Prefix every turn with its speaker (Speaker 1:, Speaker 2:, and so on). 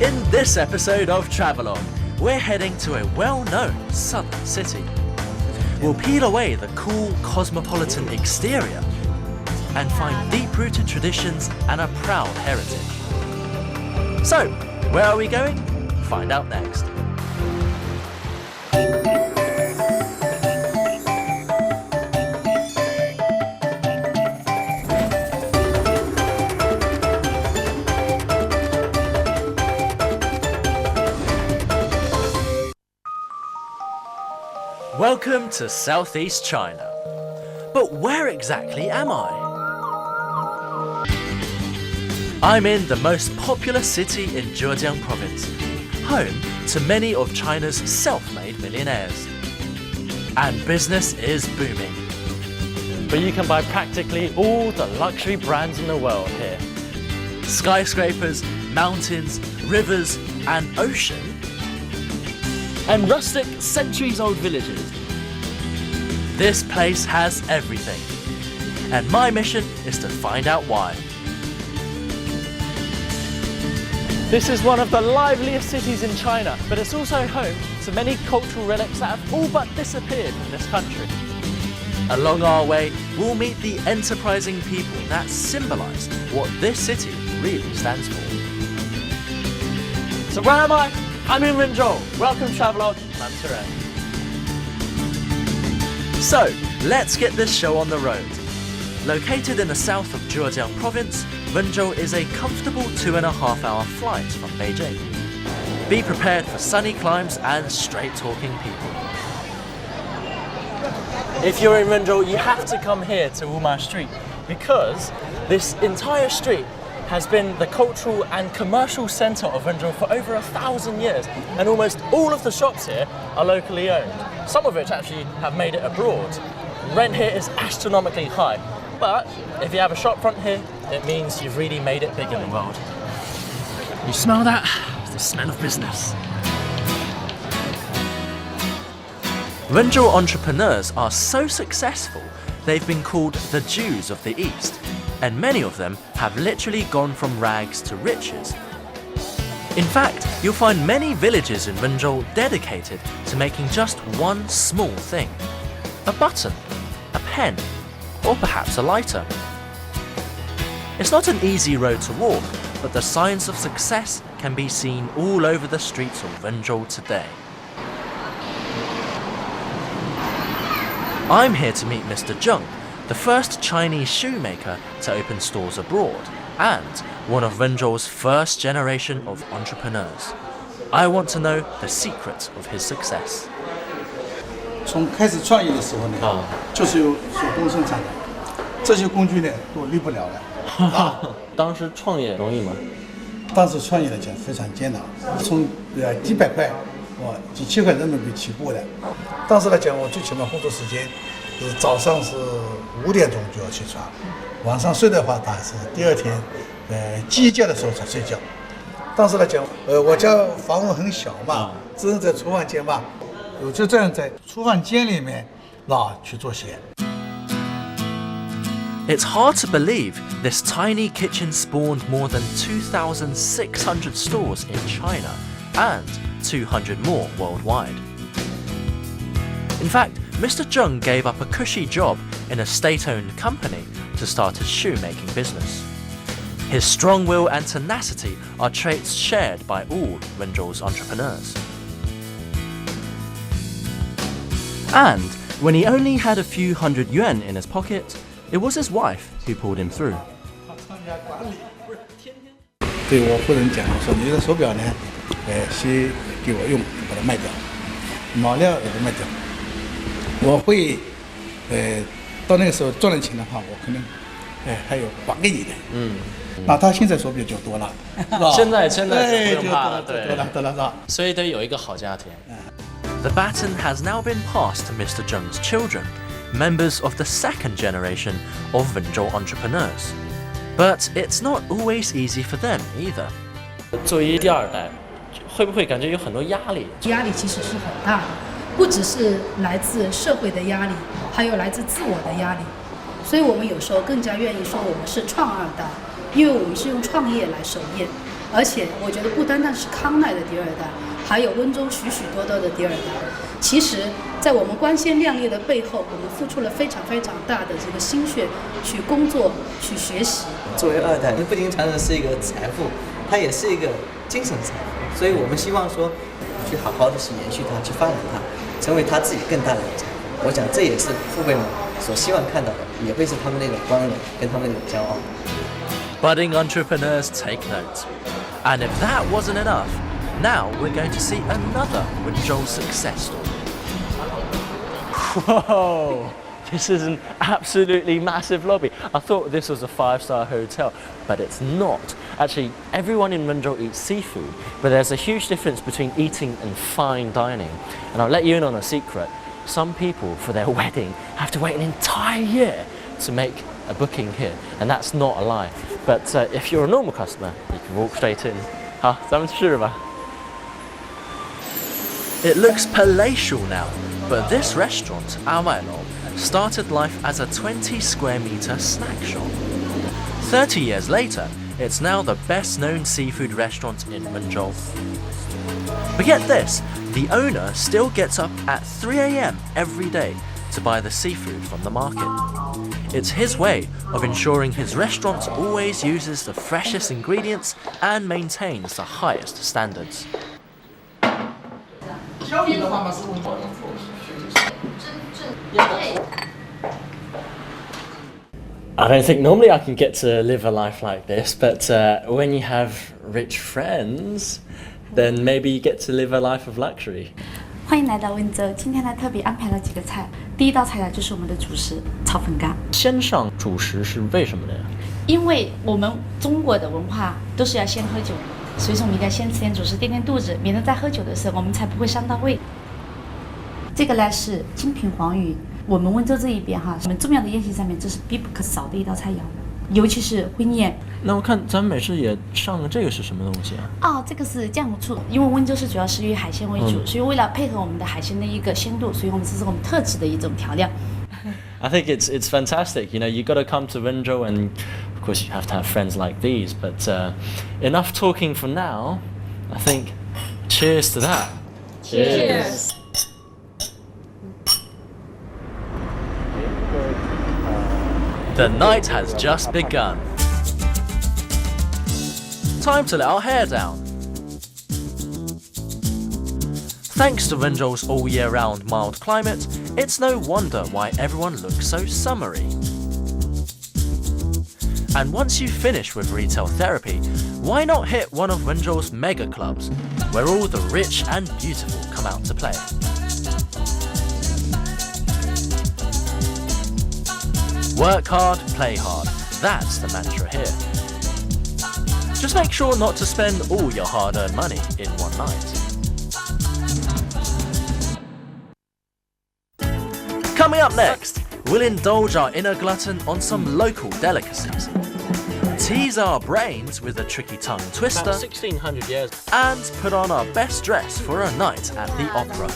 Speaker 1: In this episode of Travelogue, we're heading to a well-known southern city. We'll peel away the cool cosmopolitan exterior and find deep-rooted traditions and a proud heritage. So, where are we going? Find out next. Welcome to Southeast China. But where exactly am I? I'm in the most popular city in Zhejiang Province, home to many of China's self-made millionaires. And business is booming. But you can buy practically all the luxury brands in the world here. Skyscrapers, mountains, rivers, and ocean. And rustic, centuries-old villages. This place has everything. And my mission is to find out why. This is one of the liveliest cities in China, but it's also home to many cultural relics that have all but disappeared in this country. Along our way, we'll meet the enterprising people that symbolize what this city really stands for. So where am I? I'm in Wenzhou. Welcome Travelogue, I'm Tianran. So, let's get this show on the road. Located in the south of Zhejiang Province, Wenzhou is a comfortable 2.5-hour flight from Beijing. Be prepared for sunny climes and straight-talking people. If you're in Wenzhou, you have to come here to Wuma Street because this entire street has been the cultural and commercial centre of Wenzhou for over 1,000 years, and almost all of the shops here are locally owned, some of which actually have made it abroad. Rent here is astronomically high, but if you have a shop front here, it means you've really made it big in the world. You smell that? It's the smell of business. Wenzhou entrepreneurs are so successful, they've been called the Jews of the East, and many of them have literally gone from rags to riches. In fact, you'll find many villages in Wenzhou dedicated to making just one small thing. A button, a pen, or perhaps a lighter. It's not an easy road to walk, but the signs of success can be seen all over the streets of Wenzhou today. I'm here to meet Mr. Zheng, the first Chinese shoemaker to open stores abroad, and one of Wenzhou's first generation of entrepreneurs. I want to know the secret of his success.
Speaker 2: 从开始创业的时候呢，就是有手工生产的，这些工具呢都离不了了。
Speaker 3: 当时创业容易吗？
Speaker 2: 当时创业来讲非常艰难，从几百块，几千块人民币起步的。当时来讲，我最起码工作时间是早上是5点钟就要起床，晚上睡的话，大概是第二天鸡叫的时候才睡觉。当时来讲，我家房屋很小嘛，只能在厨房间嘛。 我就这样在厨房间里面去做鞋。
Speaker 1: It's hard to believe this tiny kitchen spawned more than 2,600 stores in China and 200 more worldwide. In fact, Mr. Zheng gave up a cushy job in a state-owned company to start his shoemaking business. His strong will and tenacity are traits shared by all Wenzhou's entrepreneurs. And when he only had a few hundred yuan in his pocket, it was his wife who pulled him through.
Speaker 2: 对我夫人讲，我说你的手表呢，先给我用，把它卖掉，毛料也不卖掉。我会，到那个时候赚了钱的话，我可能，还有还给你的。那他现在手表就多了，
Speaker 3: 现在就不用怕了，
Speaker 2: 对，多了，
Speaker 3: 所以得有一个好家庭。
Speaker 1: The baton has now been passed to Mr. Zheng's children, members of the second generation of Wenzhou entrepreneurs. But it's not always easy for them either.
Speaker 3: 作为第二代，会不会感觉有很多压力？
Speaker 4: 压力其实是很大的，不只是来自社会的压力，还有来自自我的压力。所以我们有时候更加愿意说我们是创二代，因为我们是用创业来守业。而且我觉得不单单是康乃的第二代，还有温州许许多多的第二代。其实，在我们光鲜亮丽的背后，我们付出了非常非常大的这个心血去工作、去学习。
Speaker 5: 作为二代，不仅常常是一个财富，它也是一个精神财富。所以我们希望说，去好好的去延续它，去发展它，成为他自己更大的财富。我想这也是父辈们所希望看到的，也会是他们那种光荣跟他们那种骄傲。
Speaker 1: Budding entrepreneurs take note. And if that wasn't enough, now we're going to see another Wenzhou success story.
Speaker 3: Whoa! This is an absolutely massive lobby. I thought this was a 5-star hotel, but it's not. Actually, everyone in Wenzhou eats seafood, but there's a huge difference between eating and fine dining. And I'll let you in on a secret. Some people, for their wedding, have to wait an entire year to make a booking here, and that's not a lie. But if you're a normal customer, you can walk straight in. 好，咱们吃吧。
Speaker 1: It looks palatial now, but this restaurant, Weibo, started life as a 20 square meter snack shop. 30 years later, it's now the best known seafood restaurant in Wenzhou. But get this, the owner still gets up at 3 a.m. every day to buy the seafood from the market. It's his way of ensuring his restaurant always uses the freshest ingredients and maintains the highest standards.
Speaker 3: I don't think normally I can get to live a life like this, but when you have rich friends, then maybe you get to live a life of luxury.
Speaker 6: 欢迎来到温州，今天呢特别安排了几个菜。第一道菜呢就是我们的主食炒粉干。
Speaker 3: 先上主食是为什么呢？
Speaker 6: 因为我们中国的文化都是要先喝酒，所以说我们一定要先吃点主食垫垫肚子，免得在喝酒的时候我们才不会伤到胃。这个呢是精品黄鱼，我们温州这一边哈，我们重要的宴席上面这是必不可少的一道菜肴，尤其是婚宴。
Speaker 3: 那我看咱们美食也上了，这个是什么东西啊？
Speaker 6: 哦，这个是酱醋，因为温州是主要是以海鲜为主，所以为了配合我们的海鲜的一个鲜度，所以我们这是我们特制的一种调料。
Speaker 3: I think it's fantastic. You know, you got to come to Wenzhou, and of course you have to have friends like these. But enough talking for now. I think. Cheers to that.
Speaker 4: Cheers.
Speaker 1: The night has just begun. Time to let our hair down. Thanks to Wenzhou's all year round mild climate, it's no wonder why everyone looks so summery. And once you finish with retail therapy, why not hit one of Wenzhou's mega clubs, where all the rich and beautiful come out to play. Work hard, play hard. That's the mantra here. Just make sure not to spend all your hard-earned money in one night. Coming up next, we'll indulge our inner glutton on some local delicacies, tease our brains with a tricky tongue twister,
Speaker 3: About 1600 years.
Speaker 1: and put on our best dress for a night at the opera.